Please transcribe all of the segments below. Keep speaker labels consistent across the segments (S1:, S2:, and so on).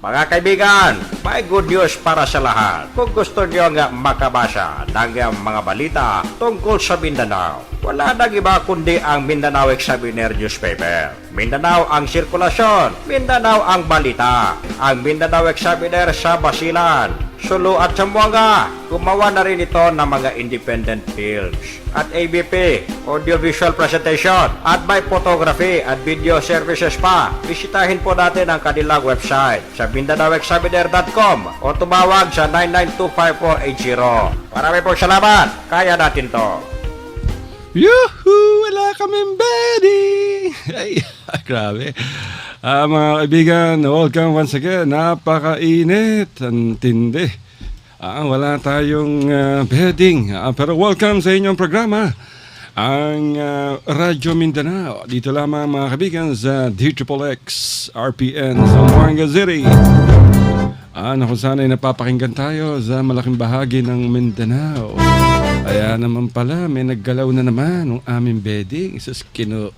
S1: Mga kaibigan, may good news para sa lahat. Kung gusto nyo nga makabasa ng mga balita tungkol sa Mindanao, wala nang iba kundi ang Mindanao Examiner newspaper. Mindanao ang sirkulasyon, Mindanao ang balita. Ang Mindanao Examiner sa Basilan, Sulu at Zamboanga. Gumawa na rin ito ng mga independent films at ABP, audiovisual presentation, at may photography at video services pa. Bisitahin po natin ang kanilang website sa MindanaoExaminer.com o tumawag sa 9925480. Marami pong salamat. Kaya natin to.
S2: Yuhu! Wala kaming bedding! Ay, grabe. Mga kaibigan, welcome once again. Napakainit. Ang tindi. Wala tayong bedding. Pero welcome sa inyong programa. Ang Radyo Mindanao. Dito lamang mga kaibigan sa DXXX RPN sa Zamboanga City. Kung sana'y napapakinggan tayo sa malaking bahagi ng Mindanao. Kaya naman pala, may naggalaw na naman ng aming bedding sa skino.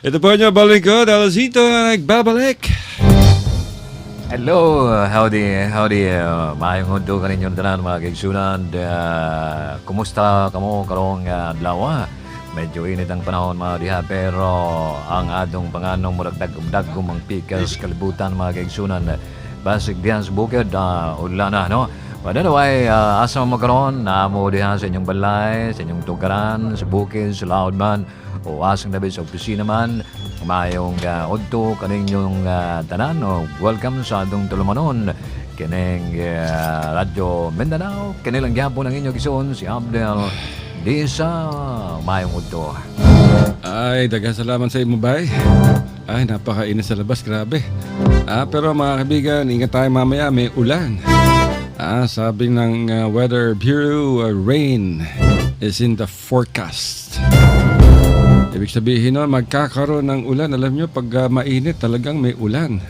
S2: Ito po nyo, balingkod, Alcito na nagbabalik.
S3: Hello, howdy, maayong hundo ka ninyong tanan mga kaigsunan. Kumusta kamo karong adlaw? Medyo init ang panahon mga diha, pero ang adong panganong muragdag ang pikas kalibutan mga kaigsunan. Basig diyan sa bukid, ulan na, no? But anyway, asa mo magkaroon, naamo diha sa inyong balay, sa inyong tugaran, sa bukid, sa laodman, o asang nabi sa opisina man, mayong udto kaninyong tanan, o welcome sa atong tulumanon, kining Radyo Mindanao, kanilang gyapon ng inyong gisuon, si Abdel Disa, mayong udto.
S2: Ay, daghang salamat sa imo, bay. Ay, napakainit sa labas, grabe. Pero mga kaibigan, ingat tayo mamaya, may ulan. Sabi ng Weather Bureau, rain is in the forecast. Ibig sabihin nun, magkakaroon ng ulan. Alam nyo, pag mainit, talagang may ulan.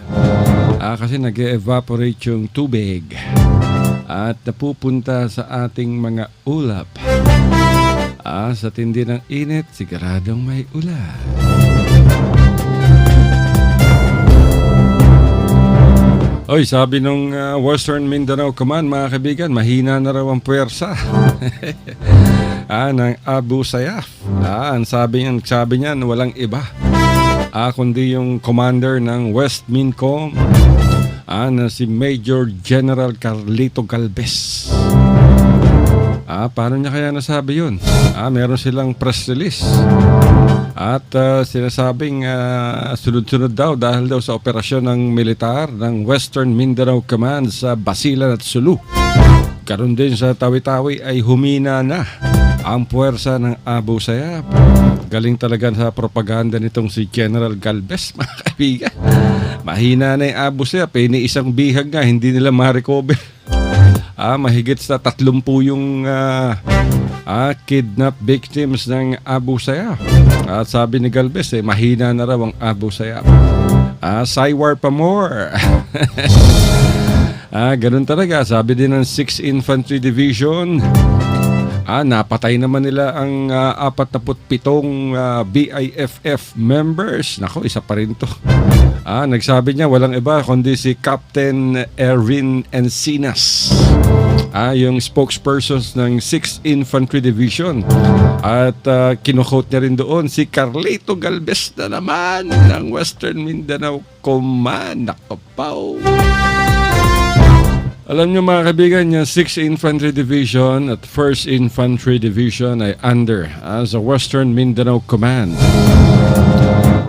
S2: Kasi nag-evaporate yung tubig. At napupunta sa ating mga ulap. Sa tindi ng init, siguradong may ulan. Oy, sabi nung Western Mindanao Command, mga kaibigan, mahina na raw ang puwersa ng Abu Sayyaf. Ang sabi niyan, walang iba. Kundi yung commander ng West Mincom, na si Major General Carlito Galvez. Paano niya kaya nasabi yun? Meron silang press release. At sinasabing sunod-sunod daw dahil daw sa operasyon ng militar ng Western Mindanao Command sa Basilan at Sulu. Karon din sa Tawi-Tawi ay humina na ang puwersa ng Abu Sayyaf. Galing talaga sa propaganda nitong si General Galvez, mga kaibigan. Mahina na yung Abu Sayyaf, ni isang bihag nga, hindi nila ma-recover. Mahigit sa 30 yung kidnap victims ng Abu Sayyaf. At sabi ni Galvez, mahina na raw ang Abu Sayyaf. Saywar pa more. Ganun talaga. Sabi din ng 6th Infantry Division, napatay naman nila ang 47 BIFF members. Nako, isa pa rin to. Nagsabi niya, walang iba kundi si Captain Erwin Encinas. Yung spokesperson ng 6th Infantry Division. At kinukote niya rin doon si Carlito Galvez na naman ng Western Mindanao Command. Nakapaw. Alam niyo mga kaibigan, yung 6th Infantry Division at 1st Infantry Division ay under sa Western Mindanao Command.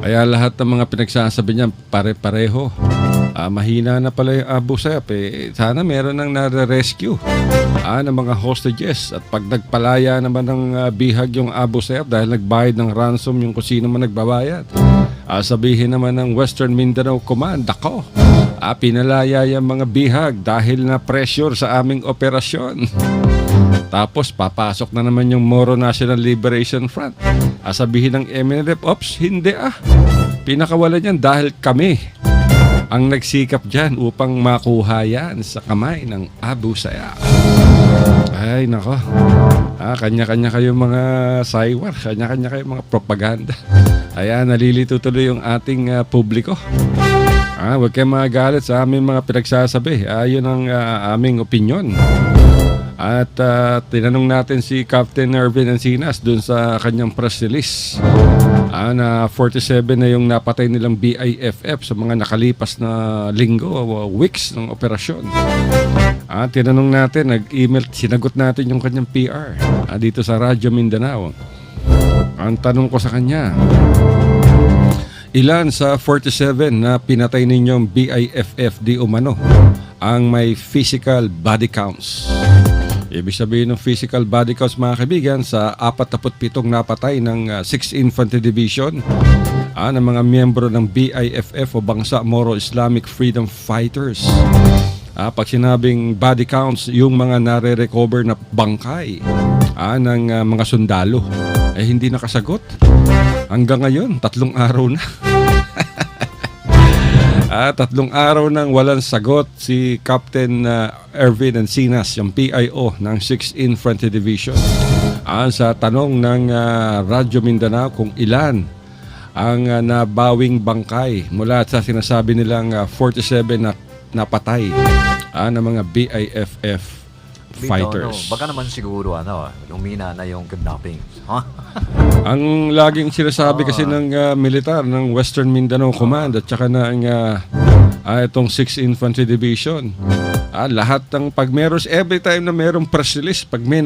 S2: Kaya lahat ng mga pinagsasabi niya pare-pareho. Mahina na pala yung Abu Sayyaf. Sana meron nang nare-rescue ng mga hostages. At pag nagpalaya naman ng bihag yung Abu Sayyaf dahil nagbayad ng ransom yung kung sino man nagbabayad, sabihin naman ng Western Mindanao Command, ako, pinalaya yung mga bihag dahil na pressure sa aming operasyon. Tapos papasok na naman yung Moro National Liberation Front. Sabihin ng MNLF, ops, hindi pinakawalan yan dahil kami ang nagsikap dyan upang makuha yan sa kamay ng Abu Sayyaf. Ay, nako. Kanya-kanya kayong mga saywar, kanya-kanya kayong mga propaganda. Ayan, nalilito tuloy yung ating publiko. Huwag kayong magalit sa aming mga pinagsasabi. Yun ang aming opinion. At tinanong natin si Captain Ervin Encinas dun sa kanyang press release. Na 47 na yung napatay nilang BIFF sa mga nakalipas na linggo o weeks ng operasyon. Tinanong natin, nag-email, sinagot natin yung kanyang PR dito sa Radyo Mindanao. Ang tanong ko sa kanya, ilan sa 47 na pinatay ninyong BIFF di umano ang may physical body counts? Ibig sabihin ng physical body counts, mga kaibigan, sa 47 napatay ng 6th Infantry Division ng mga miyembro ng BIFF o Bangsa Moro Islamic Freedom Fighters. Pag sinabing body counts, yung mga nare-recover na bangkay ng mga sundalo, hindi nakasagot. Hanggang ngayon, 3 araw na. 3 araw nang walang sagot si Captain Ervin Encinas, yung PIO ng 6th Infantry Division. Sa tanong ng Radyo Mindanao kung ilan ang nabawing bangkay mula sa sinasabi nilang 47 na napatay ng mga BIFF fighters.
S3: Baka naman siguro lumina na yung kidnapping.
S2: Ang laging sinasabi kasi ng militar ng Western Mindanao Command at saka ng itong 6th Infantry Division, lahat ng every time na merong press release, pag may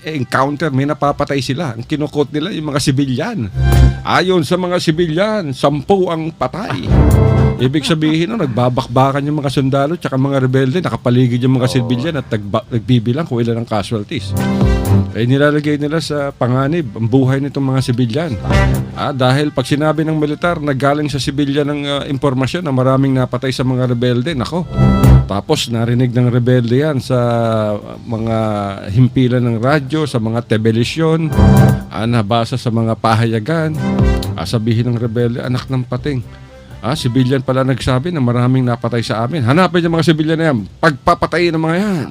S2: encounter, may napapatay sila, ang kinukot nila yung mga sibilyan. Ayon sa mga sibilyan, 10 ang patay. Ibig sabihin, nagbabakbakan yung mga sundalo at mga rebelde, nakapaligid yung mga sibilyan at nagbibilang kung ilan ang casualties. Nilalagay nila sa panganib ang buhay nitong mga sibilyan. Dahil pag sinabi ng militar na galing sa sibilyan ng impormasyon na maraming napatay sa mga rebelde, nako. Tapos narinig ng rebelde yan sa mga himpilan ng radyo, sa mga television, nabasa sa mga pahayagan. Sabihin ng rebelde, anak ng pating. Sibilyan pala nagsabi na maraming napatay sa amin. Hanapin yung mga sibilyan na yan. Pagpapatayin ng mga yan.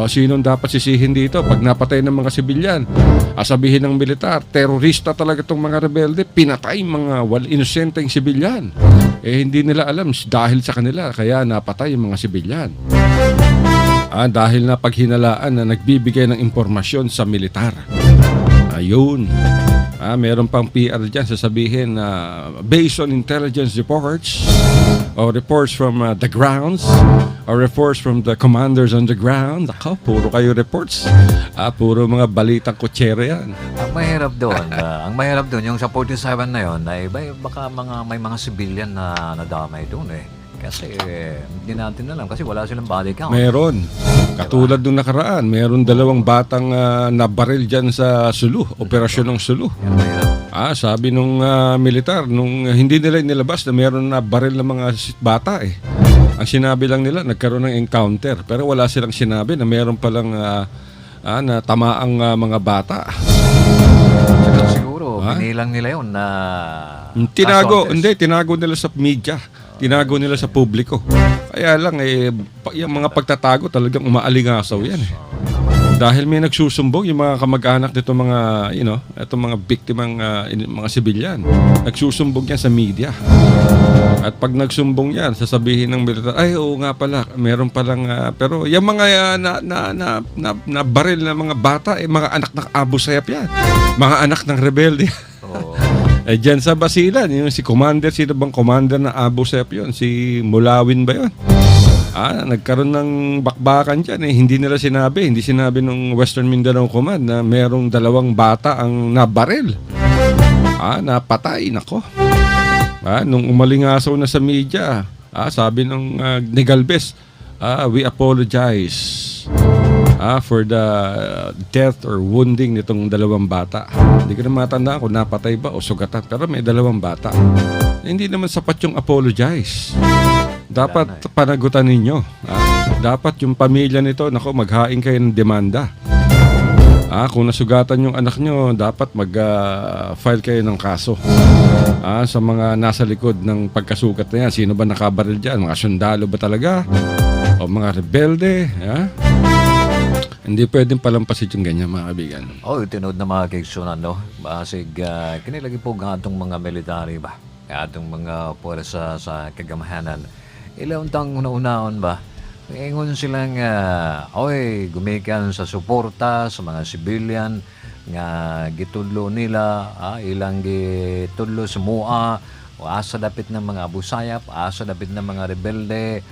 S2: Sinong dapat sisihin dito pag napatay ng mga sibilyan? Sabihin ng militar, terorista talaga itong mga rebelde. Pinatay mga inosenteng sibilyan. Hindi nila alam dahil sa kanila kaya napatay yung mga sibilyan. Dahil na paghinalaan na nagbibigay ng impormasyon sa militar. Ayun. Meron pang PR dyan sasabihin na based on intelligence reports or reports from the grounds or reports from the commanders on the ground. Puro kayo reports. Puro mga balitang kutsere yan.
S3: Ang mahirap doon, yung sa 47 na yun, ay baka may mga civilian na nadamay doon Kasi hindi natin alam kasi wala silang body count.
S2: Meron. Katulad nung nakaraan, meron 2 batang nabaril dyan sa Sulu, operasyon ng Sulu. Sabi nung militar, nung hindi nila inilabas na meron na baril ng mga bata Ang sinabi lang nila, nagkaroon ng encounter. Pero wala silang sinabi na meron palang na tamaang mga bata.
S3: Siguro, binilang nila yun na...
S2: Tinago nila sa media. Tinago nila sa publiko. Kaya lang, yung mga pagtatago talagang umaalingasaw yan Dahil may nagsusumbong yung mga kamag-anak nito mga, itong mga biktimang mga sibilyan. Nagsusumbong yan sa media. At pag nagsumbong yan, sasabihin ng militar, oo nga pala, meron palang, pero yung mga na baril na mga bata, mga anak ng Abu Sayyaf yan. Mga anak ng rebelde. Dyan sa Basilan, yung sino bang commander na Abu Sayyaf yun? Si Mulawin ba yun? Nagkaroon ng bakbakan dyan Hindi nila sinabi, hindi sinabi ng Western Mindanao Command na merong 2 bata ang nabaril. Napatay, nako. Nung umalingasaw na sa media, sabi ng ni Galvez, we apologize for the death or wounding nitong 2 bata. Hindi ko na matandaan kung napatay ba o sugatan, pero may 2 bata. Hindi naman sapat yung apologize. Dapat panagutan ninyo. Dapat yung pamilya nito, maghain kayo ng demanda. Kung nasugatan yung anak nyo, dapat mag-file kayo ng kaso. Sa mga nasa likod ng pagkasugat na yan, sino ba nakabaril dyan? Mga sundalo ba talaga? O mga rebelde? Hindi pwedeng palampasin yung ganyan, mga kaibigan.
S3: Tinod na mga kaigsunan, Basig, kinilagi po nga itong mga military ba? atong mga puwersa sa kagamahanan. Ilang tang una-unaon ba? Ingon sila nga, oy, gumikan sa suporta sa mga civilian nga gitudlo nila, ilang gitudlo sa mua, o asa dapit ng mga abusayap, asa dapit ng mga rebelde,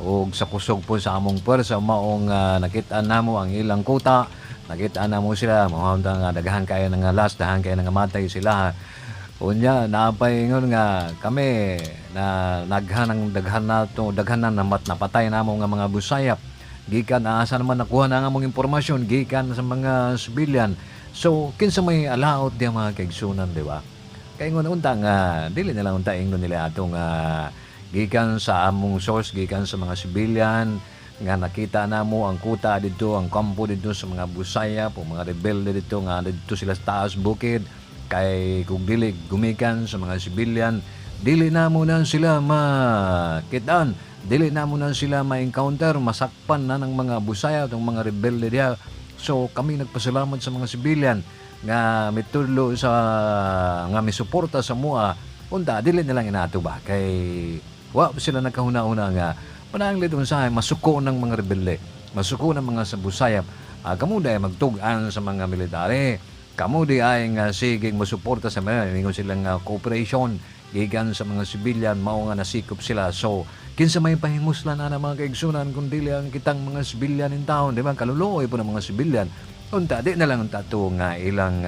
S3: o sa kusog po sa among puwersa, maong nakita namo ang ilang kuta, nakita namo sila, mga nga daghan kaya nga last, daghan kaya nga matay sila. Unya, napaingon nga kami na daghan na napatay namo nga mga busayap. Gikan asa naman nakuha na nga mong impormasyon gikan sa mga sibilyan. So kinsa may alaot diya mga kaigsunan, di ba? Kay ingon unta nga dili na lang unta ingon nila atong gikan sa among source, gikan sa mga sibilyan nga nakita namo ang kuta dito, ang kampo dito sa mga busayap o mga rebelde dito nga dito sila sa taas bukid. Kay kung dili gumikan sa mga sibilyan, dili na mo na sila makitaan, dili na mo na sila ma-encounter, masakpan na ng mga busaya, ng mga rebelde diya. So kami nagpasalamat sa mga sibilyan nga mitudlo sa nga misuporta sa mua. Unta dili na lang inato ba kay wa sila nagkahuna-una nga pananglit unsahay masuko ng mga rebelde, masuko ng mga busayap. Kamo day magtug-an sa mga military. Kamu di ay nga siging masuporta sa mga ningon silang cooperation gikan sa mga sibilyan mao nga nasikop sila. So kinsa may pahimuslan na mga kaigsunan kung dili ang kitang mga sibilyan in town, di ba? Kaluluoy po ng mga sibilyan. Unta di na lang tato nga ilang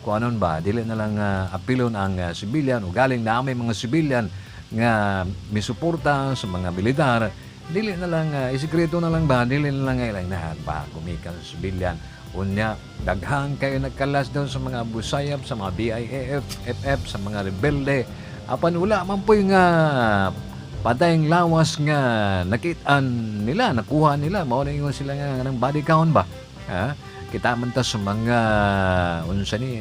S3: kuanon ba, dili na lang apilon ang sibilyan o galing na may mga sibilyan nga misuporta sa mga militar. Dili na lang isikreto na lang ba, dili na lang ilang na ba gumikan sa sibilyan. Unya, daghang kayo nagkalas doon sa mga busayap, sa mga BIAF, FF, sa mga rebelde. Apan wala man po yung patayang lawas nga nakitaan nila, nakuha nila. Mauningon sila nga ng body count ba? Kita man ta sa mga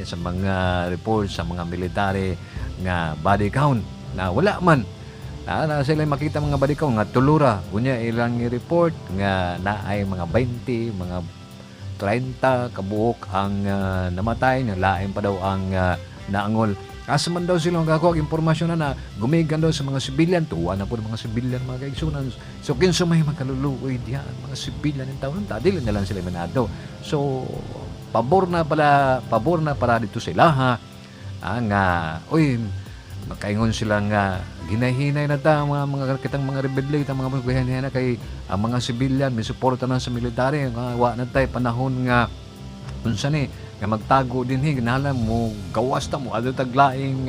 S3: sa mga reports sa mga military nga body count na wala man. Na sila makita mga body count nga tulura. Unya ilang report nga naay mga 20, mga 30 kabuok ang namatay, lain pa daw ang naangol. Asa man daw silang kakuha impormasyon na gumigan daw sa mga sibilyan, tuwa na po ng mga sibilyan mga kaigsunan. So kinsa may makaluluoy diyan mga sibilyan ng taon, dili na lang sila manado. So pabor na para dito sila nga oy makaingon sila nga ginahinay na ta mga kitang mga rebelde, kitang mga ginahinay na kay ang mga sibilyan may suporta na sa military nga wa na tay panahon nga unsa ni nga magtago din ginahalan mo gawas ta mo adto taglaing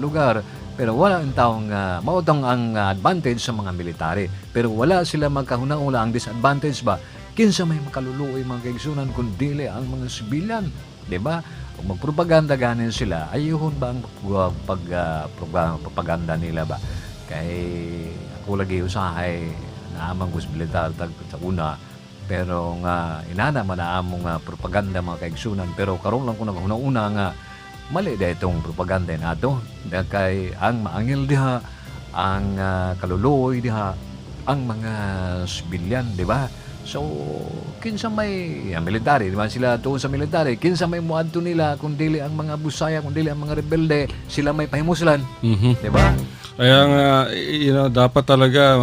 S3: lugar, pero wala ang taong mautang ang advantage sa mga military, pero wala sila magkahuna-una ang disadvantage ba kinsa may makaluluoy mga kaigsunan kun dili ang mga sibilyan, di ba? Kung magpropaganda ganin sila, ayuhon ba ang propaganda nila ba? Kay ako lagi usahay na amang militar sa una, pero nga inana man na among propaganda mga kaigsunan, pero karon lang ko naguna-una nga mali da itong propaganda nato. Kay ang maangil diha, ang kaluluoy diha, ang mga sibilyan, di ba? So, kinsa may military, di ba sila tuon sa military, kinsa may muadto nila kung dili ang mga busaya, kung dili ang mga rebelde, sila may pahimuslan, di ba?
S2: Kaya nga, dapat talaga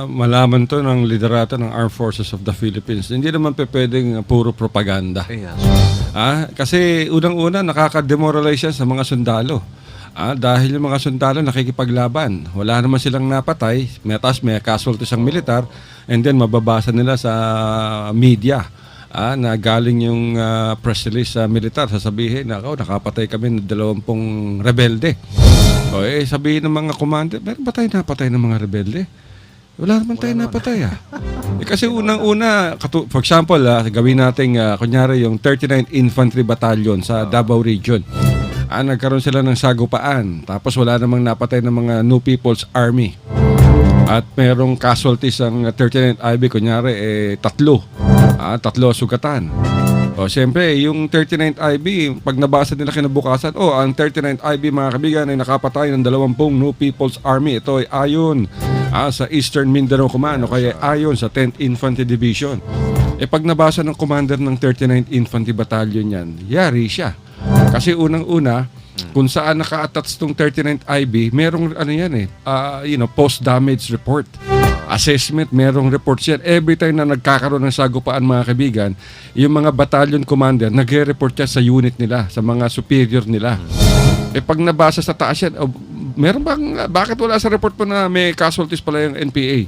S2: malaman to ng liderato ng Armed Forces of the Philippines. Hindi naman pwedeng puro propaganda.
S3: Yes.
S2: Kasi unang-una, nakaka-demoralize yan sa mga sundalo. Dahil yung mga sundalo nakikipaglaban. Wala naman silang napatay, may casualties ang militar, and then mababasa nila sa media na galing yung press release sa militar, sasabihin na nakapatay kami ng 20 rebelde. O sabihin ng mga commander, meron ba tayo napatay ng mga rebelde? Wala naman tayo napatay kasi unang-una, for example, gawin natin kunyari yung 39th Infantry Battalion sa Davao Region. Nagkaroon sila ng sagupaan, tapos wala namang napatay ng mga New People's Army. At merong casualties ang 39th IB, kunyari, 3 sugatan. O, siyempre, yung 39th IB, pag nabasa nila kinabukasan, ang 39th IB, mga kabigan, ay nakapatay ng 20 New People's Army. Ito ay ayon sa Eastern Mindanao Command, o kaya ayon sa 10th Infantry Division. Pag nabasa ng commander ng 39th Infantry Battalion yan, yari siya. Kasi unang-una, kung saan naka-attach tong 39th IB, merong ano yan post-damage report. Assessment, merong reports yan. Every time na nagkakaroon ng sagupaan, mga kaibigan, yung mga battalion commander, nagre-report yan sa unit nila, sa mga superior nila. Pag nabasa sa taas yan, meron bang, bakit wala sa report po na may casualties pala yung NPA?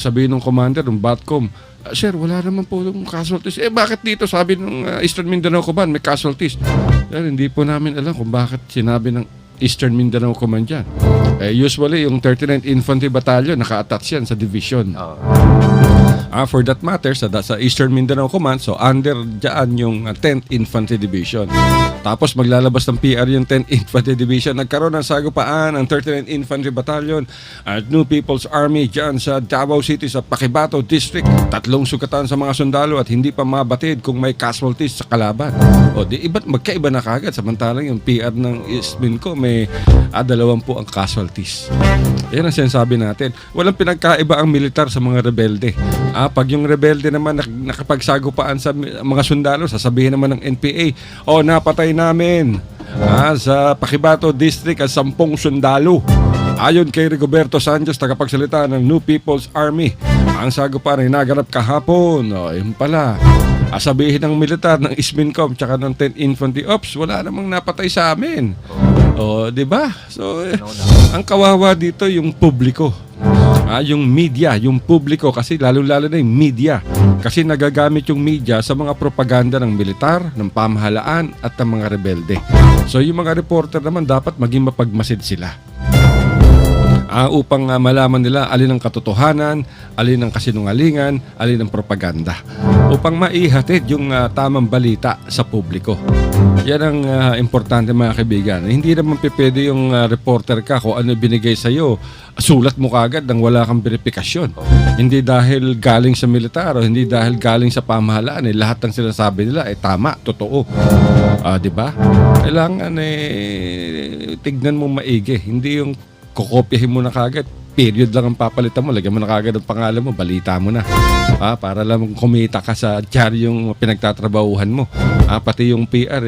S2: Sabihin ng commander, ng BATCOM, sir, wala naman po yung casualties. Bakit dito sabi ng Eastern Mindanao Command may casualties? Hindi po namin alam kung bakit sinabi ng Eastern Mindanao Command yan. Usually, yung 39th Infantry Battalion, naka-attach yan sa division. For that matter, sa Eastern Mindanao Command, so under dyan yung 10th Infantry Division. Tapos maglalabas ng PR yung 10th Infantry Division. Nagkaroon ng sagupaan ang 39th Infantry Battalion at New People's Army dyan sa Davao City sa Paquibato District. 3 sugatan sa mga sundalo at hindi pa mabatid kung may casualties sa kalaban. Magkaiba na kagad. Samantalang yung PR ng Isminco may 20 ang casualties. Yan ang sinasabi natin. Walang pinagkaiba ang militar sa mga rebelde. Pag yung rebelde naman nakapagsagupaan sa mga sundalo, sasabihin naman ng NPA, napatay namin sa Paquibato District ang 10 sundalo. Ayon kay Rigoberto Sanchez, tagapagsalita ng New People's Army, ang sagupaan ay naganap kahapon. Yun pala. Sabihin ng militar ng Ismincom tsaka ng 10th Infantry Ops, wala namang napatay sa amin. Di ba? So, ang kawawa dito yung publiko. Yung media, yung publiko, kasi lalo-lalo na yung media. Kasi nagagamit yung media sa mga propaganda ng militar, ng pamahalaan at ng mga rebelde. So yung mga reporter naman dapat maging mapagmasid sila. Upang malaman nila alin ang katotohanan, alin ang kasinungalingan, alin ang propaganda. Upang maihatid yung tamang balita sa publiko. Yan ang importante, mga kaibigan. Hindi naman pwede yung reporter ka kung ano binigay sa'yo, sulat mo kagad nang wala kang verifikasyon. Hindi dahil galing sa militar o hindi dahil galing sa pamahalaan, lahat ng sinasabi nila ay tama, totoo. Di ba? Kailangan tignan mo maigi. Hindi yung kukopyahin mo na kagad. Period lang ang papalitan mo. Lagyan mo na kagad ang pangalan mo. Balita mo na. Para lang kumita ka sa yung pinagtatrabahuhan mo. Pati yung PR,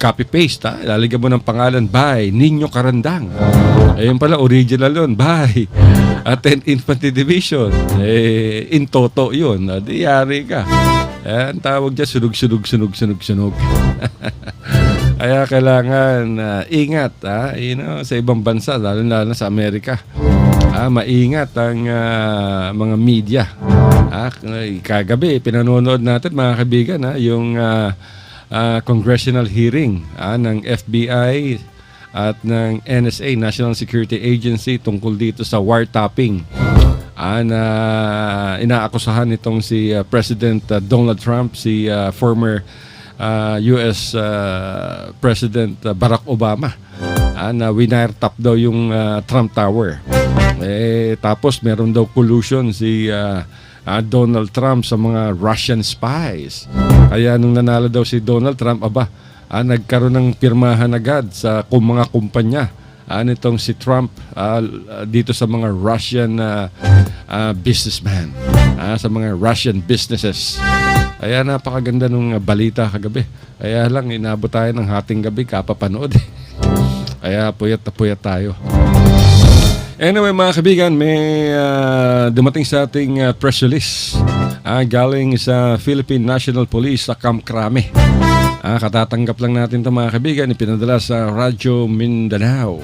S2: copy-paste. Lalagyan mo ng pangalan, by Nino Carandang. Ayun pala, original yun. By 10th Infantry Division. In toto yun. Diyari ka. Ang tawag dyan, sunog. Kaya kailangan ingat sa ibang bansa, lalo sa Amerika. Maingat ang mga media. Kagabi, pinanonood natin, mga kaibigan, yung congressional hearing ng FBI at ng NSA, National Security Agency, tungkol dito sa wiretapping. Na inaakusahan nitong si President Donald Trump, si former US President Barack Obama, na winirtap daw yung Trump Tower. Tapos meron daw collusion si Donald Trump sa mga Russian spies. Kaya nung nanalo daw si Donald Trump, nagkaroon ng pirmahan agad sa mga kumpanya nitong si Trump dito sa mga Russian businessman, sa mga Russian businesses. Kaya napakaganda nung balita kagabi. Kaya lang inabot tayo ng hating gabi kapapanood. Kaya puyat na puyat tayo. Anyway, mga kaibigan, may dumating sa ating press release galing sa Philippine National Police sa Camp Crame. Katatanggap lang natin ito, mga kaibigan. Ipinadala sa Radyo Mindanao.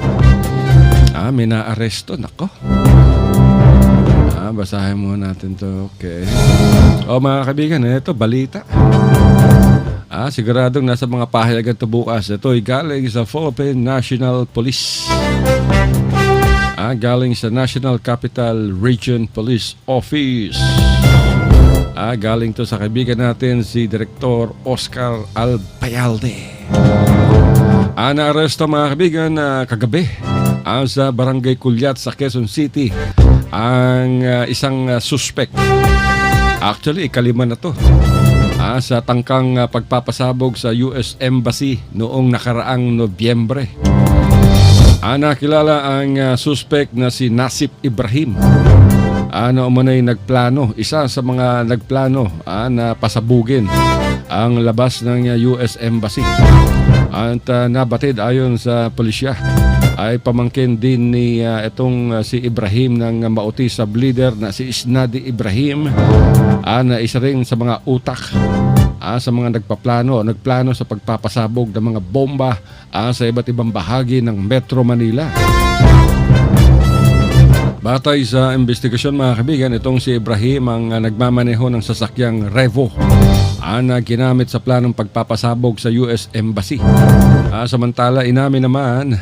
S2: May naaresto. Nako. Basahin muna natin to. Okay. Mga kaibigan, ito, balita. Siguradong nasa mga pahayagan ito bukas. Ito ay galing sa Philippine National Police. Galing sa National Capital Region Police Office. Galing to sa kaibigan natin, si Director Oscar Albayalde. Naaresto, mga kaibigan, kagabi sa Barangay Culyat sa Quezon City ang isang suspect. Actually, ikalima na to. Sa tangkang pagpapasabog sa US Embassy noong nakaraang Nobyembre. Nakilala ang suspect na si Nasip Ibrahim. Umunay nagplano, isa sa mga nagplano na pasabugin ang labas ng US Embassy. At nabatid ayon sa pulisya ay pamangkin din ni itong si Ibrahim ng Mauti sub-leader na si Isnadi Ibrahim na isa rin sa mga utak sa mga nagplano sa pagpapasabog ng mga bomba sa iba't ibang bahagi ng Metro Manila. Batay sa investigasyon mga kaibigan, itong si Ibrahim ang nagmamaneho ng sasakyang Revo na ginamit sa planong pagpapasabog sa US Embassy. Samantala inamin naman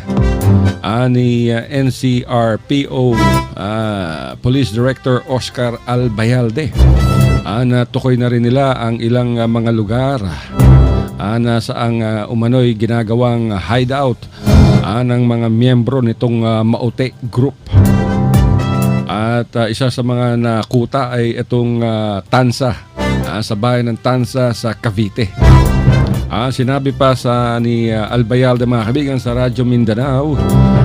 S2: ni NCRPO Police Director Oscar Albayalde na tukoy na rin nila ang ilang mga lugar na saang umano'y ginagawang hideout ng mga miyembro nitong Maute Group. At isa sa mga nakuta ay itong Tansa sa bayan ng Tansa sa Cavite. Sinabi pa ni Albayalde mga kaibigan sa Radyo Mindanao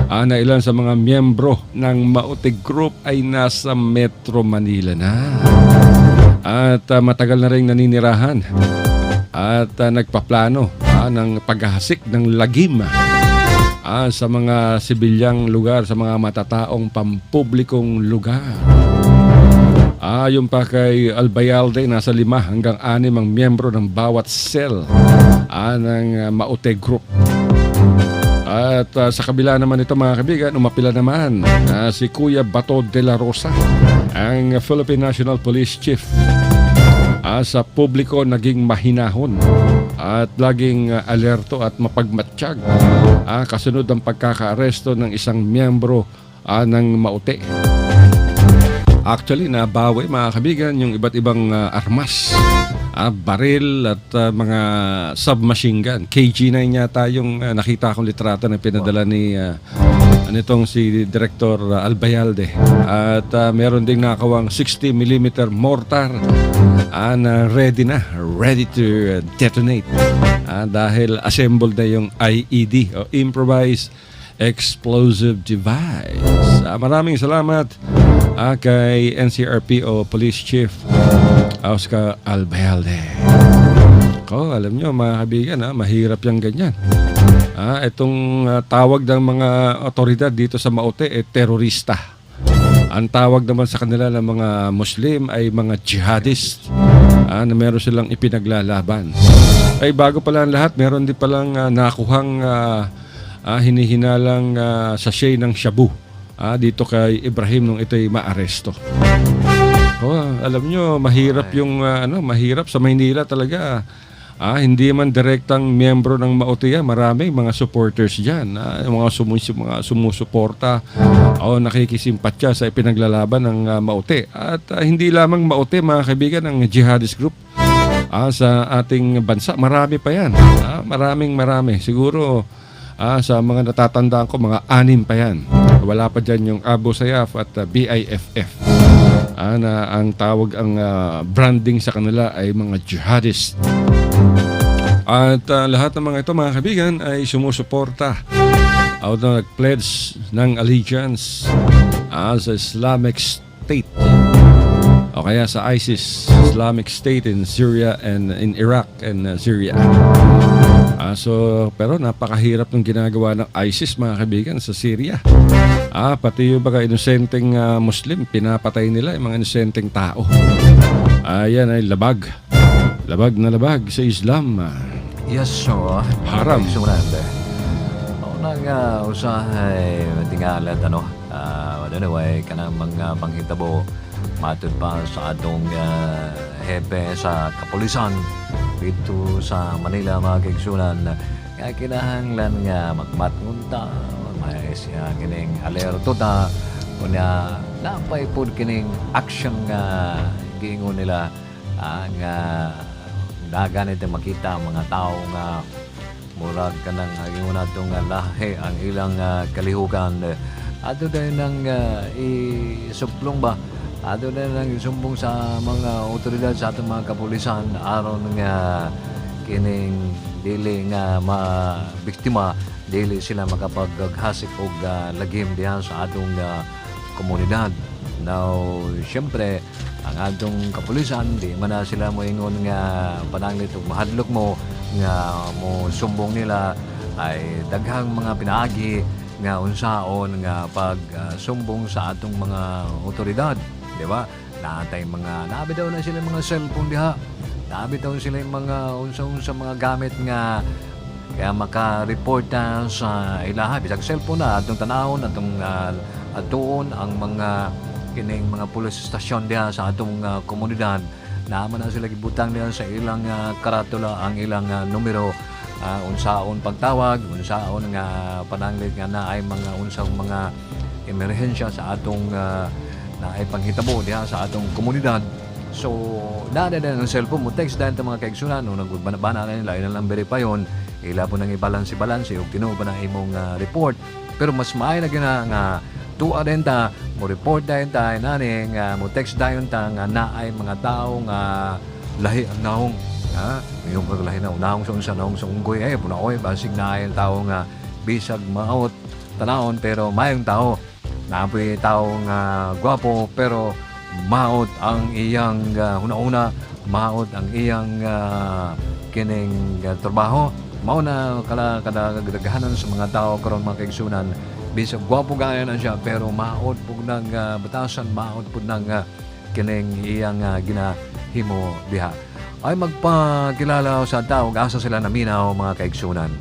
S2: na ilan sa mga miyembro ng Maute Group ay nasa Metro Manila na. At matagal na rin naninirahan at nagpaplano ng paghahasik ng lagim sa mga sibilyang lugar, sa mga matataong pampublikong lugar. Yung pa kay Albayalde, nasa 5 hanggang 6 ang miyembro ng bawat cell ng Maute Group. At sa kabila naman ito mga kaibigan, umapila naman si Kuya Bato de la Rosa, ang Philippine National Police Chief. Sa publiko naging mahinahon at laging alerto at mapagmatsyag kasunod ng pagkakaaresto ng isang miyembro ng Maute. Actually, nabawi mga kaibigan yung iba't ibang armas, baril at mga submachine gun. KG-9 yata yung nakita kong litrato na pinadala ni nitong si Director Albayalde. At meron ding nakawang 60mm mortar na ready to detonate dahil assembled na yung IED o Improvised Explosive Device. Maraming salamat kay NCRPO Police Chief Oscar Albayalde. Alam nyo mga kaibigan, mahirap yung ganyan. Itong tawag ng mga otoridad dito sa Maute terorista. Ang tawag naman sa kanila ng mga Muslim ay mga jihadist na meron silang ipinaglalaban. Ay bago pala ang lahat, meron din palang nakuhang hinihinalang sachet ng shabu dito kay Ibrahim nung ito'y maaresto. Alam nyo, mahirap yung mahirap sa Maynila talaga. Hindi man direktang miyembro ng Maute yan, marami mga supporters dyan, mga sumusuporta o nakikisimpatya sa ipinaglalaban ng Maute. At hindi lamang Maute mga kaibigan, ng jihadist group sa ating bansa, marami pa yan. Marami. Siguro sa mga natatandaan ko, mga 6 pa yan. Wala pa dyan yung Abu Sayyaf at BIFF. Na ang tawag, ang branding sa kanila ay mga jihadist. At lahat ng mga ito mga kaibigan ay sumusuporta o nag-pledge ng allegiance sa Islamic State o kaya sa ISIS, Islamic State in Syria and in Iraq and Syria. Pero napakahirap ng ginagawa ng ISIS mga kaibigan sa Syria. Pati yung mga inosenteng Muslim, pinapatay nila yung mga inosenteng tao. Yan ay labag na labag sa Islam.
S3: Yes, so
S2: haram.
S3: Sumulanda. Unang usahay tingalat anyway kanang mga panghitabo matud pa sa atong hepe sa kapulisan dito sa Manila mga kaigsunan nga kinahanglan nga magmatngunta may siya kining alerto ta kunya napay pud kining action nga giingon nila nga dagan ito makita ang mga tao nga murag kanang ingon nato nga lahi ang ilang kalihukan ato din nang isuplong ba ato din nang isumbong sa mga otoridad sa atong mga kapulisan aron nga kining dili nga mabiktima dili sila makapaghasik og lagim diha sa atong komunidad. Now, syempre ang atong kapulisan di man na sila moingon nga pananglit og mahadlok mo nga mo sumbong nila ay daghang mga pinaagi nga unsaon nga pag sumbong sa atong mga otoridad, di ba? Natay mga nabi daw na sila mga cellphone diha. Nabi daw sila mga unsa mga gamit nga kaya maka-report na sa ilaha bisag cellphone na atong tanawon atong atuon ang mga kining mga police station diha sa atong komunidad. Naman na sila gibutang diha sa ilang karatula ang ilang numero. Unsaon pagtawag, unsaon nga pananglit nga na ay mga unsang mga emerhensya sa atong na ay panghitabo diha sa atong komunidad. So, dada ng cellphone mo, text dahil mga kaigsunan, nung nagbana na nila, ilang verify yun, ila po nang i-balance, o tinuo pa na imong report. Pero mas maay na gina nga, tuwa din ta, mo report dahil ta, nani, nga, mo text dahil ta, nga na ay mga tao nga lahi ang naong, yung paglahi na unahong sa naong sa unggoy punaoy basig na ay tao nga bisag maot tanahon pero mayong tao napoy tao nga gwapo pero maot ang iyang una-una maot ang iyang kining trabaho mao na kada gagdahanan sa mga tao karon mga kaigsunan bisag gwapo gaya na siya pero maot pug nang batasan maot pud nang kining iyang ginahimo diha ay magpakilala sa tao asa sila naminaw mga kaigsunan.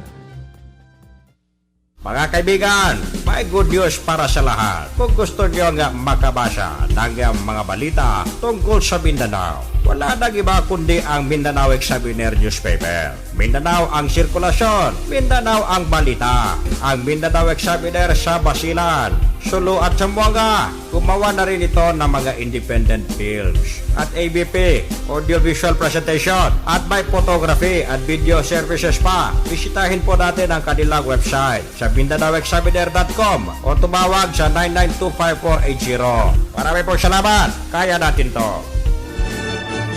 S1: Mga kaibigan, may good news para sa lahat. Kung gusto nyo nga makabasa ng mga balita tungkol sa Mindanao, wala nang iba kundi ang Mindanao Examiner newspaper. Mindanao ang sirkulasyon, Mindanao ang balita. Ang Mindanao Examiner sa Basilan, Sulu at Zamboanga. Gumawa na rin ito ng mga independent films at ABP, audiovisual presentation at may photography at video services pa. Bisitahin po natin ang kanilang website sa MindanaoExaminer.com o tumawag sa 9925480. Marami pong salamat. Kaya natin to.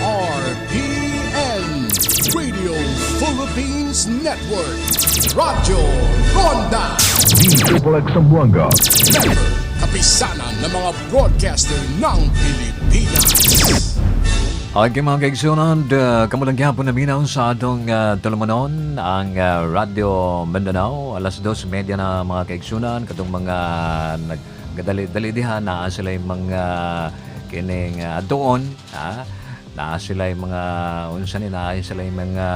S4: RPN Radio Philippines Network Radyo Ronda
S5: Triple X Zamboanga.
S4: Member Kapisanan ng mga broadcaster ng Pilipinas.
S3: Okay mga kaigsunan, kamulang gyapon namin sa atong tulumanon ang Radyo Mindanao. Alas 2:30 na mga kaigsunan, katong mga nagdali-dali diha na sila yung mga kining doon, na sila yung mga unsa ni na sila yung mga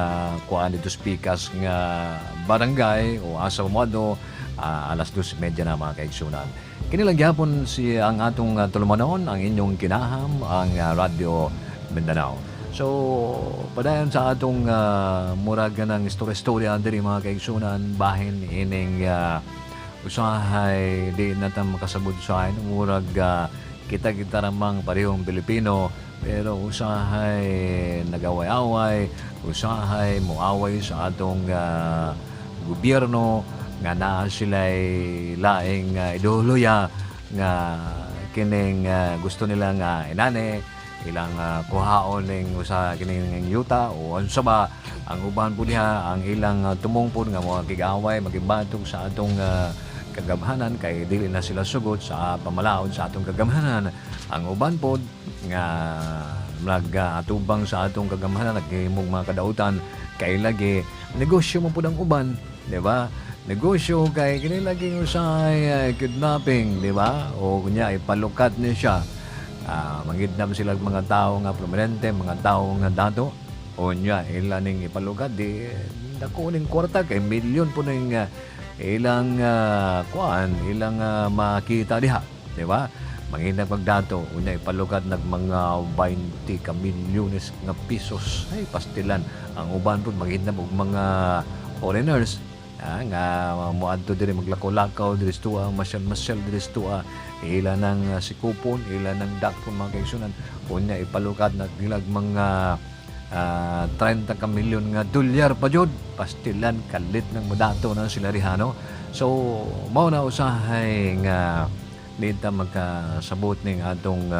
S3: kuan dito speakers nga barangay o asa modo alas 2:30 na mga kaigsunan. Kinilang gyapon si ang atong tulumanon, ang inyong kinaham, ang Radyo Mindanao. So, padayon sa atong murag ng istorya-istorya diri mga kaigsunan, bahin ining usahay di natin makasabot sa akin murag kita ramang parehong Pilipino pero usahay nagaway-away, usahay muaway sa atong gobyerno nga naa sila'y laing ideolohiya nga kining gusto nila nga inane ilang kuhaon ning usa kining yuta o unsa ba ang uban po niya ang ilang tumungpod nga mga kigaway magibatog sa atong kagamhanan kay dili na sila sugod sa pamalaod sa atong kagamhanan ang uban pod nga atubang sa atong kagamhanan naghimong mga kadautan kay lagi negosyo mo pud ang uban di ba negosyo kay kini laging usay kidnapping di ba o kunya ipalukat niya siya mangidnap sila mga tao nga prominente mga tao nga dato o niya ilaning ipalukat di dako ning kwarta kay milyon po ning ilang ilang makita diha di ba mangidnap pagdato unya ipalukat nag mga 20 ka milyones nga pesos ay pastilan ang uban po mangidnap og mga foreigners nga moadto diri maglakaw-lakaw diri sa masyal diri sa ila ng sikupon ila ng dakpon mga kaigsunan unya ipalukat na bilag mga 30 ka milyon nga dolyar pa jud pastilan kalit ng modato na sila rihano so mao na usahay nga dita magkasabot ning atong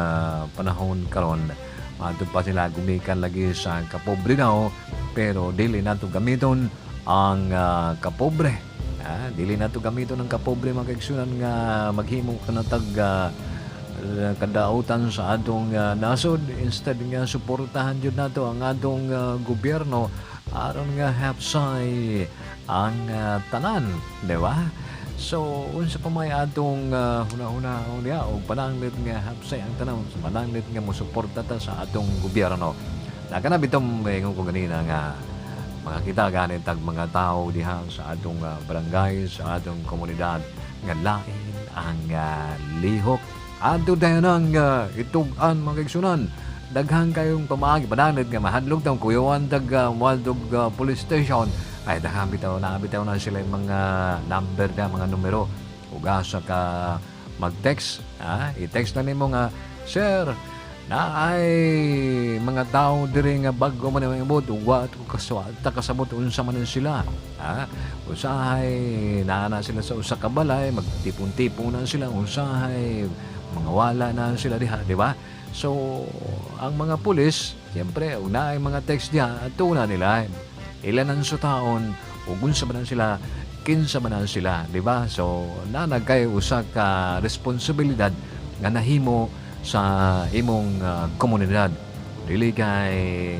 S3: panahon karon ato pa sila gumikan lagi sa kapobre now pero dili nato gamiton ang kapobre dili na to gamiton ng kapobre mga kaigsunan nga maghimo kanatag kadautan sa atong nasod instead nga suportahan jud nato ang atong gobyerno aron nga hapsay ang tanan, di ba? So, unsa pa may atong huna-huna niya o pananglit nga hapsay ang tanaw, pananglit nga mo suporta ta sa atong gobyerno. Nakana bitong ingon ko ganina nga mga kita ganit tag mga tao diha sa atong barangay, sa atong komunidad nga lain ang lihok. Adto dayon ang itugan mga kaigsunan. Daghang kayong pamaagi pananglit nga mahadlok tang kuyawan tag Waldog Police Station. Ay daghang bitaw na sila yung mga number na mga numero. Uga sa ka mag-text, i-text na nimo nga, sir, na ay mga tao diri nga bago man ang ibot, uwa ta kasabot unsa man sila. Usahay naana sila sa usa ka balay, magtipon-tipon na sila, usahay mga wala na sila diha, di ba? So, ang mga pulis, siyempre, una ay mga text diha, at una nila, ilan ang sutaon, ugunsa ba na sila, kinsa ba na sila, di ba? So, nanagkay usa ka responsibilidad nga nahimo sa imong komunidad. Dili kay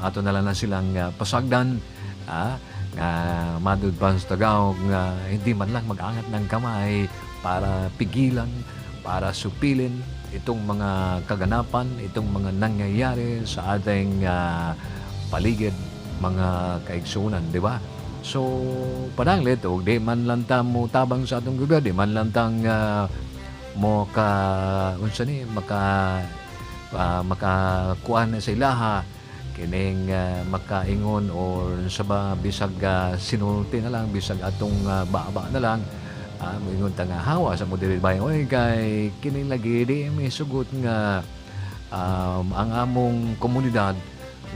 S3: ato na lang na silang pasagdan, nga madud pa sa Tagaw nga hindi man lang mag-angat ng kamay para pigilan, para supilin itong mga kaganapan, itong mga nangyayari sa ating paligid, mga kaigsunan, di ba? So, pananglit, o di man lang ta mo tabang sa atong gobyerno, di man lang tang mo unsa ni makakuan na sa ilaha kining makaingon or sa ba bisag sinulti na lang, bisag atong baba na lang, moingon ta nga hawa sa mo diri bayan, oy kay kining lagi di may sugot nga ang among komunidad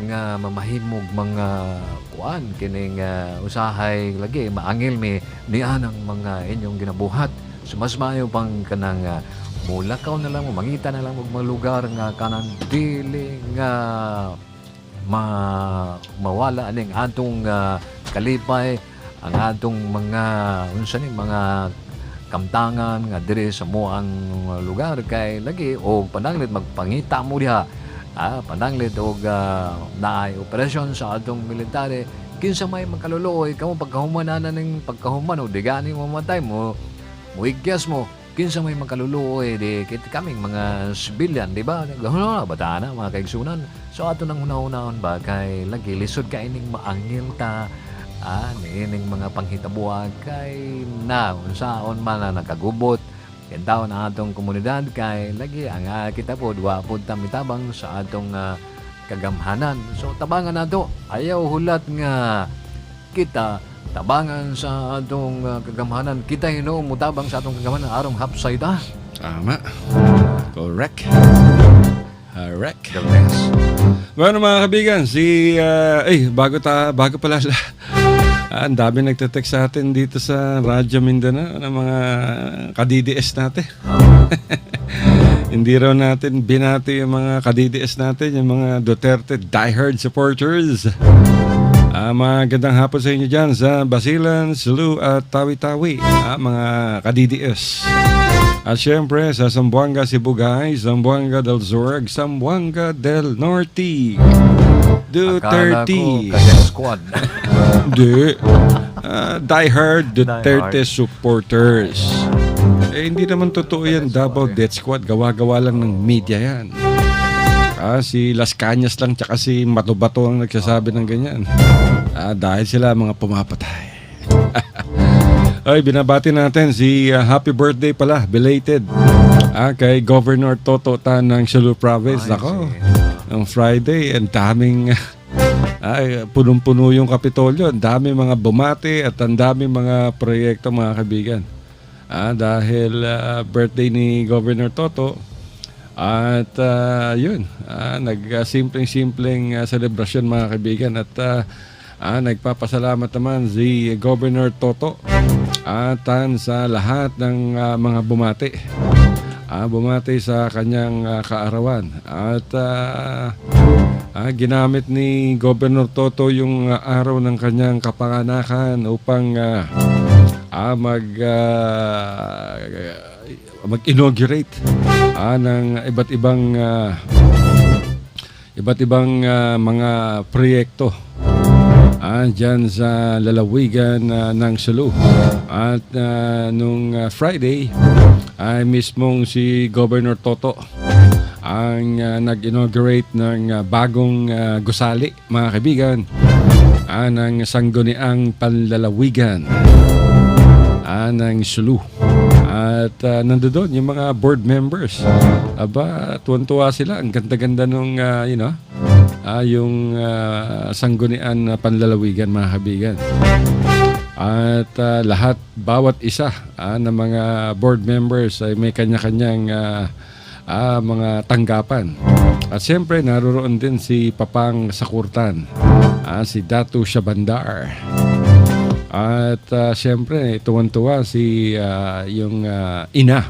S3: nga mamahimog mga kuan kining usahay lagi maangil mi nian ang mga inyong ginabuhat. So mas maayo pang kanang mulakaw na lang, mangita na lang og mga lugar nga kanang dili nga mawala aning atong kalipay, ang atong mga unsa ni mga kamtangan nga diri sa moang lugar kay lagi og pananglit magpangita mo diha. Pananglit og naay operasyon sa atong military, kinsa may makaluluoy kamo pagkahuman na ning pagkahuman o digani mo matay mo muigyas mo, kinsa may makaluluoy di kit kaming mga civilian, di ba? Bata na mga kaigsunan. So ato nang hunahunahon ba kay lagi lisod ka ining maangil ta niining mga panghitabuag kay na unsaon man na nakagubot yan taon ang atong komunidad kay lagi ang kita po duwa po tamitabang sa atong kagamhanan. So tabangan nato, ayaw hulat nga kita tabangan sa atong kagamhanan, kita mutabang sa atong kagamhanan arong hapsay ta.
S2: Tama. Correct. Correct.
S3: The best.
S2: Bueno mga kabigan, bago pala ang dami nagte-text sa atin dito sa Radyo Mindanao ng mga ka-DDS natin. Hindi raw natin binati yung mga ka-DDS natin, yung mga Duterte diehard supporters. Magandang hapon sa inyo dyan sa Basilan, Sulu at Tawi-Tawi, mga ka-DDS. At syempre sa Zamboanga, Sibugay, Zamboanga del Zorg, Zamboanga del Norte,
S3: Akala
S2: Duterte.
S3: ko kaya squad.
S2: Hindi. Diehard Duterte supporters. Hindi naman totoo yan, Davao Death Squad. Gawa-gawa lang ng media yan. Si Las Cañas lang tsaka si Mato-Bato ang nagsasabi ng ganyan. Dahil sila mga pumapatay. Ay, binabati natin si happy birthday pala, belated. Kay Governor Toto Tan ng Sulu Province. Nako, ng Friday, ang daming punong-puno yung Kapitolyo. Ang daming mga bumati at ang daming mga proyekto, mga kaibigan. Dahil birthday ni Governor Toto. At yun, nag-simpleng celebration, mga kaibigan. At nagpapasalamat naman si Governor Toto at sa lahat ng mga bumati. Bumati sa kanyang kaarawan. At ginamit ni Governor Toto yung araw ng kanyang kapanganakan upang mag-inaugurate ng iba't ibang mga proyekto dyan sa lalawigan ng Sulu. At nung Friday ay mismong si Governor Toto ang nag-inaugurate ng bagong gusali, mga kaibigan, ng sangguniang panlalawigan ng Sulu. At nandoon yung mga board members. Aba, tuwan-tuwa sila. Ang ganda-ganda nung, yung sanggunian na panlalawigan, mga kaibigan. At lahat, bawat isa ng mga board members ay may kanya-kanyang mga tanggapan. At siyempre, naroon din si Papang Sakurtan, si Datu Shabandar. At siyempre, tuwan-tuwa si yung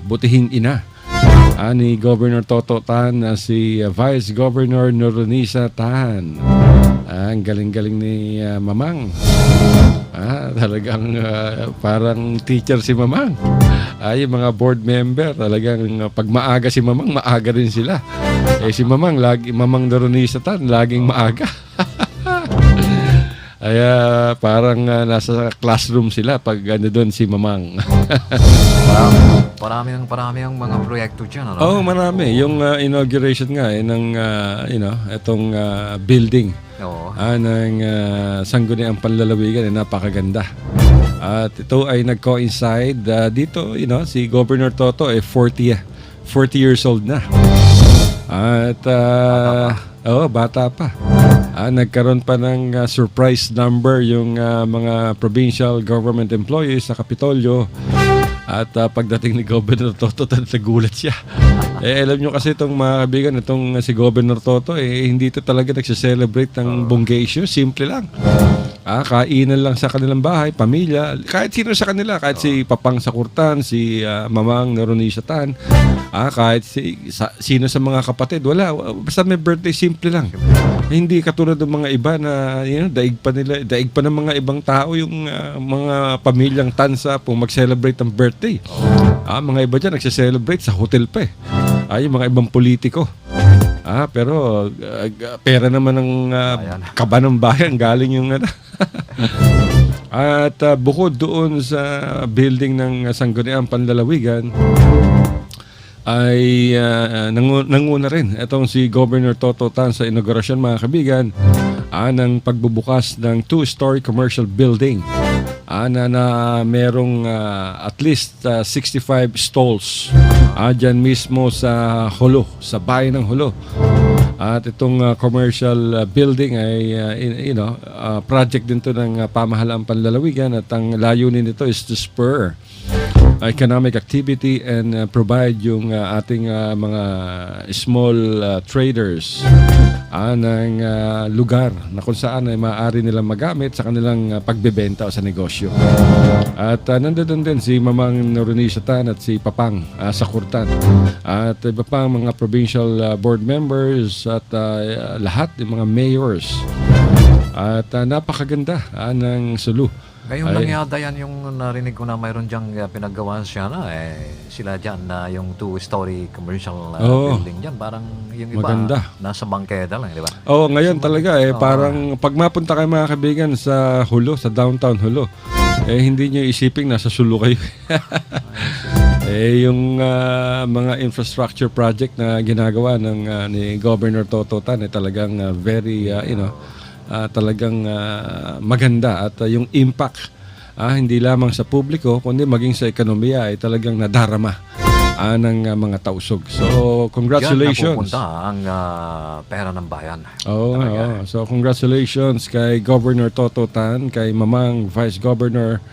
S2: butihing ina ni Governor Toto Tan, si Vice Governor Noronisa Tan. Ang galing-galing ni Mamang. Talagang parang teacher si Mamang. Yung mga board member, talagang pag maaga si Mamang, maaga rin sila. Si Mamang, Mamang Noronisa Tan, laging maaga. Kaya parang nasa classroom sila pag doon si Mamang.
S3: Parami ang mga proyekto dyan, ano?
S2: Oh, marami. Yung inauguration nga ng itong building ng sangguniang panlalawigan ay napakaganda. At ito ay nag-coincide dito, si Governor Toto ay 40 years old na. At bata pa. Nagkaroon pa ng surprise number yung mga provincial government employees sa Kapitolyo. At pagdating ni Governor Toto, nagulat siya. Alam nyo kasi itong mga kaibigan, itong si Governor Toto, hindi ito talaga nagsiselebrate ng bonggaisyo. Simple lang. Kainan lang sa kanilang bahay, pamilya, kahit sino sa kanila, kahit si Papang Sakurtan, si Mamang Noronisa Tan, kahit sino sa mga kapatid, wala. Basta may birthday, simple lang. Hindi katulad ng mga iba na daig pa ng mga ibang tao yung mga pamilyang Tansa kung mag-celebrate ng birthday. Mga iba dyan nagsiselebrate sa hotel pa eh. Yung mga ibang politiko. Pero pera naman ng kaba ng bayan, galing yung At bukod doon sa building ng sangguniang panlalawigan ay nanguna rin itong si Governor Toto Tan sa inaugurasyon, mga kaibigan, ng pagbubukas ng 2-story commercial building na merong at least 65 stalls dyan mismo sa Holo, sa bayan ng Holo. At itong commercial building ay project din to ng pamahalaang panlalawigan, at ang layunin nito is to spur economic activity and provide yung ating mga small traders ng lugar na kung saan ay maaari nilang magamit sa kanilang pagbebenta o sa negosyo. At nandoon din si Mamang Noronisa Tan at si Papang Sakurtan at iba pang mga provincial board members at lahat ng mga mayors. At napakaganda ng Sulu.
S3: Ngayong nangyada yan, yung narinig ko na mayroon diyang pinaggawa siya sila dyan na yung 2-story commercial building dyan. Parang yung iba maganda. Nasa bangketa lang, di ba?
S2: Ngayon talaga parang pag mapunta kayo, mga kaibigan, sa Hulo, sa downtown Hulo, hindi nyo isiping nasa Sulu kayo. Yung mga infrastructure project na ginagawa ni Governor Toto Tan talagang very, talagang maganda, at yung impact hindi lamang sa publiko kundi maging sa ekonomiya ay talagang nadarama ng mga tausog. So congratulations.
S3: Diyan napupunta ang pera ng bayan.
S2: So congratulations kay Governor Toto Tan, kay Mamang Vice Governor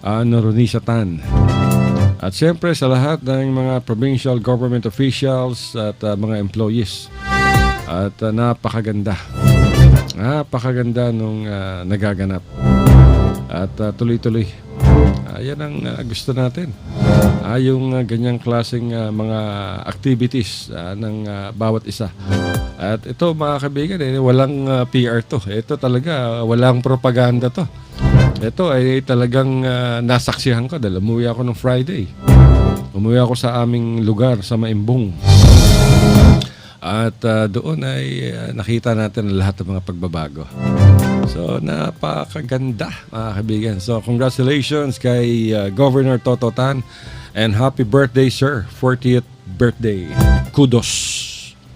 S2: Noronisa Tan. At siyempre sa lahat ng mga provincial government officials at mga employees. At napakaganda nung nagaganap. At tuloy-tuloy. Yan ang gusto natin. Yung ganyang klaseng mga activities ng bawat isa. At ito, mga kaibigan, walang PR to. Ito talaga, walang propaganda to. Ito ay talagang nasaksihan ko dahil umuwi ako ng Friday. Umuwi ako sa aming lugar sa Maimbong. At doon ay nakita natin lahat ng mga pagbabago. So, napakaganda mga kaibigan. So, congratulations kay Governor Toto Tan and happy birthday, sir. 40th birthday. Kudos.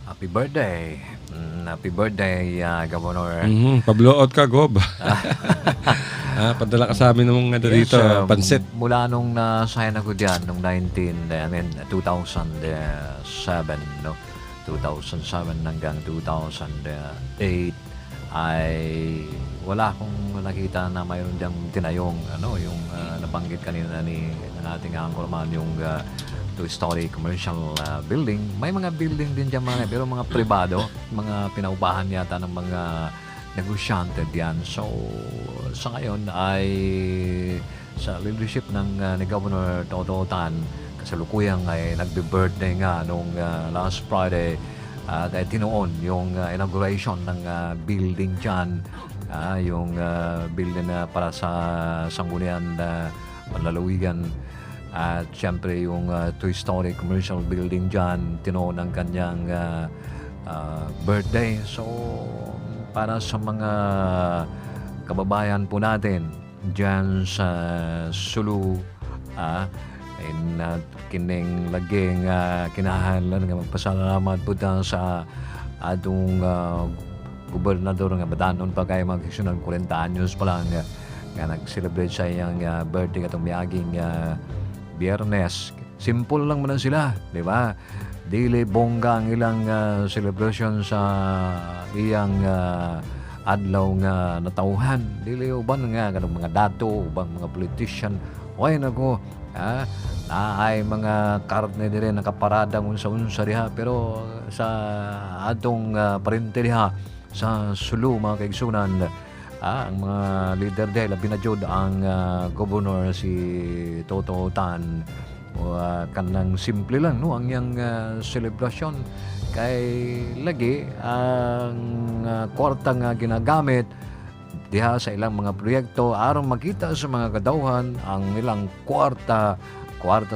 S3: Happy birthday. Happy birthday, Governor.
S2: Pablood ka, Gob. Padala ka sa amin ng mga dito, pansit.
S3: Mula nung nasayan ako diyan nung 2007, no? 2007 hanggang 2008 ay wala akong nakita na mayroon diyang tinayong yung nabanggit kanina ng ating anchorman, yung two-story commercial building. May mga building din diyan pero mga pribado, mga pinaupahan yata ng mga negosyante diyan. So sa ngayon ay sa leadership ni Governor Toto Tan, kasalukuyang ay nagbe-birthday nga nung last Friday. Kaya tinuon yung inauguration ng building dyan, yung building na para sa sanggunian panlalawigan, at syempre yung two-story commercial building dyan, tinuon ang kanyang birthday. So para sa mga kababayan po natin dyan sa Sulu, kining laging kinahanglan nga magpasalamat po sa atong gobernador nga badanon pa kay magsunod 40 anyos pa lang nga nag-celebrate sa iyang birthday katong miaging Biyernes. Simple lang man sila, di ba? Dili bongga ang ilang celebration sa iyang adlaw nga natauhan. Dili uban nga kanang mga dato, ubang mga politician. Why nako, ay mga karne dire nakaparada unsa-unsa diha, pero sa atong parente diha sa Sulu, mga kaigsunan, ang mga leader diha labi na jud ang governor si Toto Tan. Kanang simple lang no ang yang celebration, kay lagi ang kwarta nga ginagamit diha sa ilang mga proyekto aron makita sa mga kadauhan ang ilang kwarta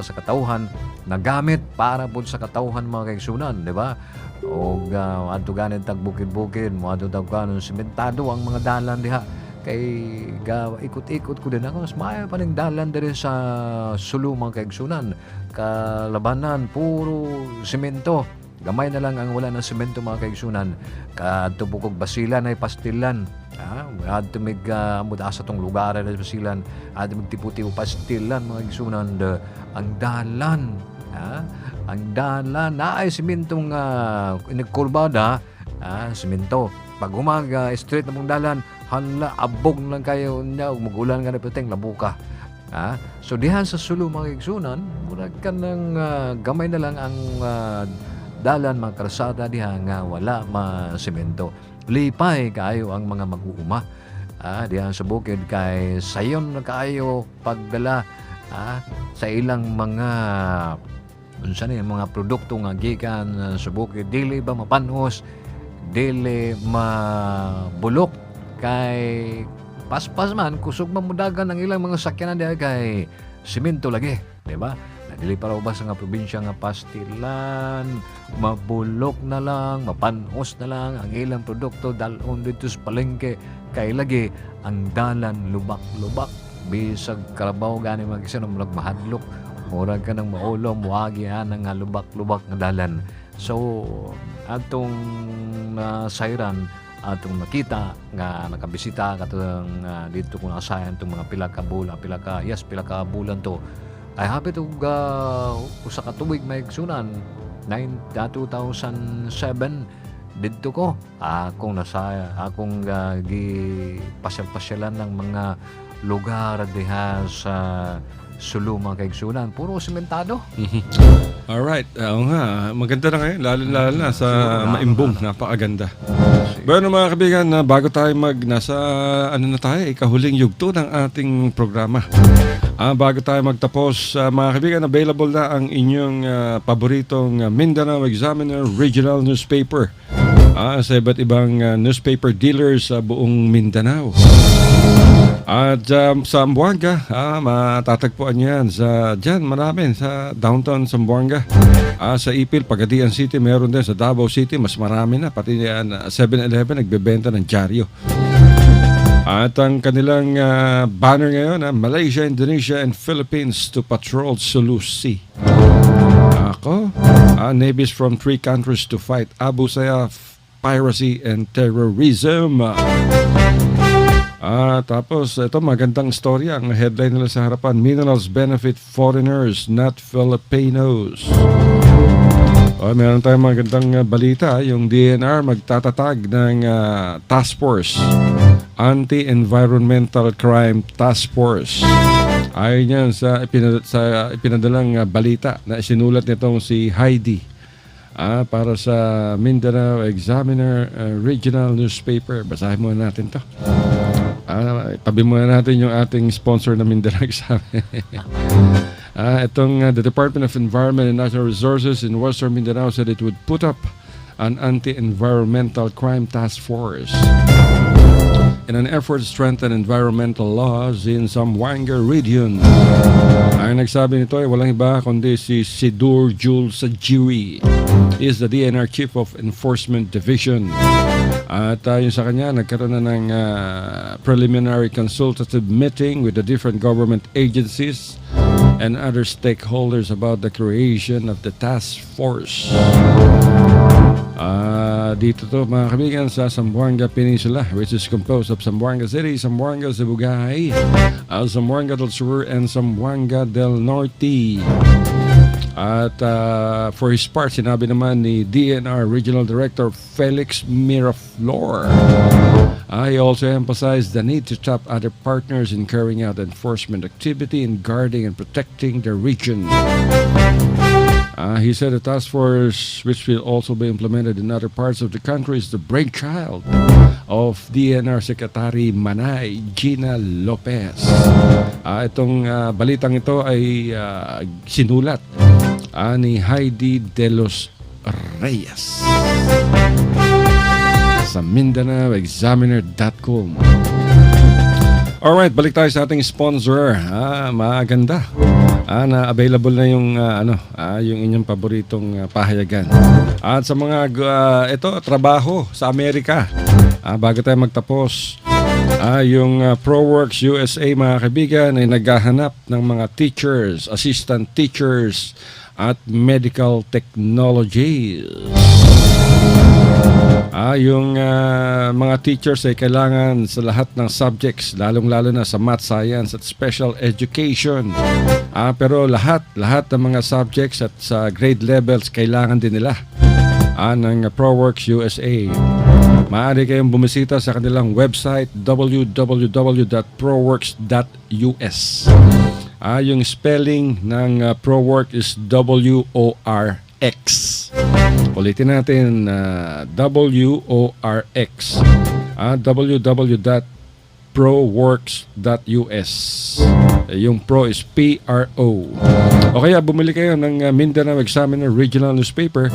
S3: sa katauhan nagamit para po sa katauhan, mga kaigsunan, di ba? O adto ganin tag bukid-bukid, mo adto tag kanon sementado ang mga dalan diha, kay ikot-ikot ko din ako, mas maya pa ning dalan diri sa Sulu, mga kaigsunan, kalabanan puro semento. Gamay na lang ang wala ng semento, mga kaigsunan. Kadto bukog basilan ay pastilan. Adto mig amud asa tong lugar ay basilan. Adto mig tipo-tipo pastilan, mga kaigsunan. Ang dalan, ang dalan na ay sementong inigkurbada, semento. Pag umaga straight na mong dalan, hala abog lang kayo nya ug magulan nga na peteng labuka. So dihan sa Sulu, mga kaigsunan, murag ka ng gamay na lang ang dalan, mga kalsada diha nga wala semento. Lipay kaayo ang mga mag-uuma diha sa bukid, kay sayon na kaayo pagdala sa ilang mga unsa ni mga produkto nga gikan sa bukid, dili ba mapanos, dili mabulok, kay paspas man kusog mamudagan ang ilang mga sakyanan diha kay semento lagi, di ba? Dili para ubas nga probinsya nga pastilan, mabulok na lang, mapanos na lang ang ilang produkto dalon dito sa palengke, kay lagi ang dalan lubak-lubak, bisag karabaw gani magisinom mahadlok, murag ka ng maulom, wagi nga lubak-lubak nga dalan. So atong sayran, atong nakita nga nakabisita katong dito kung asayan itong mga pila ka bulan to, ay hapit og usa ka tuig may igsunan 2007 didto ko akong pasyal-pasyalan ng mga lugar diha sa Sulu, mga kaigsunan, puro sementado.
S2: Alright, nga, maganda na ngayon, lalo na sa Maimbong, napakaganda. Bueno, mga kaibigan, bago tayo nasa ikahuling yugto ng ating programa. Bago tayo magtapos, mga kaibigan, available na ang inyong paboritong Mindanao Examiner Regional Newspaper sa iba't ibang newspaper dealers sa buong Mindanao. At sa Zamboanga, matatagpuan yan marami sa downtown Zamboanga. Sa Ipil, Pagadian City, meron din. Sa Davao City, mas marami na. Pati 7-Eleven nagbebenta ng dyaryo. At ang kanilang banner ngayon, Malaysia, Indonesia, and Philippines to patrol Sulu Sea. Ako, navies from 3 countries to fight Abu Sayyaf, piracy, and terrorism. Tapos, ito magandang storya. Ang headline nila sa harapan, minerals benefit foreigners, not Filipinos. Meron tayong magandang balita. Yung DNR magtatatag ng task force, Anti-Environmental Crime Task Force. Ayon yan sa ipinadalang balita na sinulat nitong si Heidi para sa Mindanao Examiner Regional Newspaper. Basahin muna natin to. Tabi muna natin yung ating sponsor na Mindanao Examiner. The Department of Environment and Natural Resources in Western Mindanao said it would put up an anti-environmental crime task force in an effort to strengthen environmental laws in Zamboanga region. Ang nagsabi nito ay walang iba kundi si Sidur Jules Sajiri, is the DNR Chief of Enforcement Division. At yung sa kanya, nagkaroon na ng preliminary consultative meeting with the different government agencies and other stakeholders about the creation of the task force. Dito to mga kaibigan sa Zamboanga Peninsula, which is composed of Zamboanga City, Zamboanga Sibugay, Zamboanga del Sur, and Zamboanga del Norte. At for his part, sinabi naman ni DNR Regional Director Felix Miraflor, he also emphasized the need to tap other partners in carrying out enforcement activity in guarding and protecting the region. He said the task force, which will also be implemented in other parts of the country, is the brainchild of DNR Secretary Manay Gina Lopez. Itong balitang ito ay sinulat ni Heidi De Los Reyes sa MindanaoExaminer.com. Alright, balik tayo sa ating sponsor. Maganda. Na available na yung yung inyong paboritong pahayagan. At sa mga trabaho sa Amerika, bago tayo magtapos, yung ProWorks USA mga kaibigan ay naghahanap ng mga teachers, assistant teachers at medical technologies. Yung mga teachers ay kailangan sa lahat ng subjects, lalong-lalo na sa math, science at special education. Pero lahat ng mga subjects at sa grade levels kailangan din nila ng ProWorks USA. Maaari kayong bumisita sa kanilang website www.proworks.us. Yung spelling ng ProWorks is WORX. Ulitin natin, WORX. www.proworks.us. Yung pro is PRO. O kaya bumili kayo ng Mindanao Examiner Regional Newspaper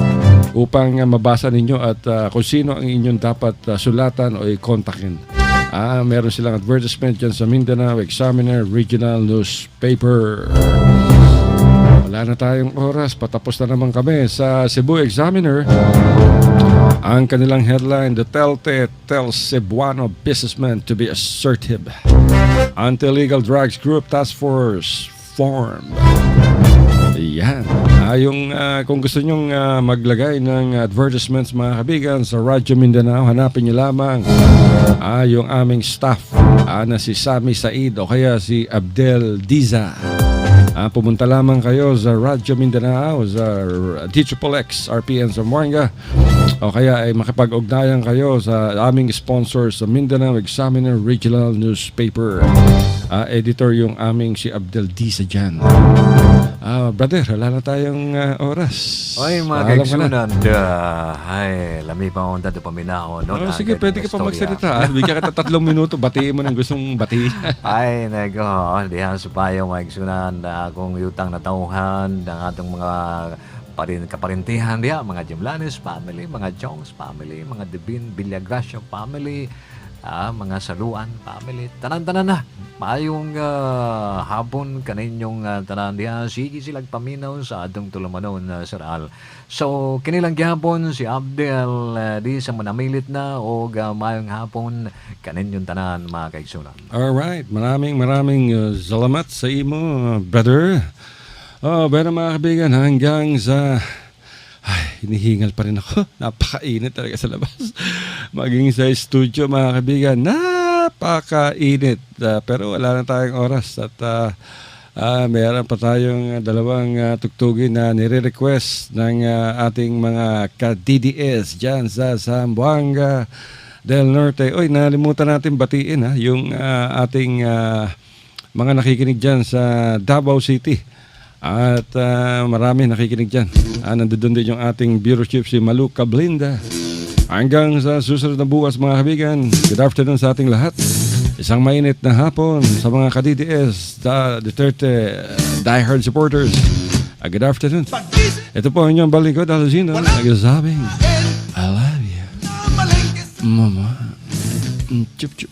S2: upang mabasa ninyo at kung sino ang inyong dapat sulatan o i-kontakin. Meron silang advertisement dyan sa Mindanao Examiner Regional Newspaper. Wala na tayong oras, patapos na naman kami sa Cebu Examiner. Ang kanilang headline, Duterte tells Cebuano businessmen to be assertive. Anti-Illegal Drugs Group Task Force formed. Yan. Kung gusto nyong maglagay ng advertisements mga kabigan sa Radyo Mindanao, hanapin nyo lamang yung aming staff na si Sammy Said o kaya si Abdel Diza. Pumunta lamang kayo sa Radyo Mindanao, sa DXXX RPN Zamboanga, o kaya ay makipag-ugnayan kayo sa aming sponsor sa Mindanao Examiner Regional Newspaper. Editor yung aming si Abdel Diza dyan. Brother, wala na tayong oras.
S3: Ay, mga kaigsunan, lami pa akong dito paminahon.
S2: Sige, pwede ka pa magsalita. Bigyan kita 3 minuto, batiin mo ng gustong batiin.
S3: Ay, dihan supayo mga kaigsunan, kung yutang natauhan, ng atong mga kaparintihan diya, mga Jimlanes family, mga Jones family, mga Devin Villagracia family, mga saluan, family, tanan-tanan na. Maayong hapon kaninyong tanan diha. Sige silang paminaw sa atong tulumanon, Sir Al. So, kinilang gihapon si Abdel di sa manamilit na o maayong hapon kaninyong tanan, mga kaigsunan.
S2: Alright, maraming salamat sa imo, brother. Pero mga kaibigan, hanggang sa... Ay, hinihingal pa rin ako. Napakainit talaga sa labas. Maging sa studio, mga kaibigan, napakainit. Pero wala na tayong oras. At meron pa tayong dalawang tugtugin na nire-request ng ating mga ka-DDS dyan sa Zamboanga del Norte. Oy, nalimutan natin batiin yung ating mga nakikinig dyan sa Davao City. At marami nakikinig dyan. Nandun din yung ating Bureau Chief si Malu Cablinda. Hanggang sa susunod na bukas, mga kaibigan, good afternoon sa ating lahat. Isang mainit na hapon sa mga ka-DDS, Duterte diehard supporters. Good afternoon. Ito po ang inyong balingkod, Alzino, nagsasabing I love you, Mama. Chup chup.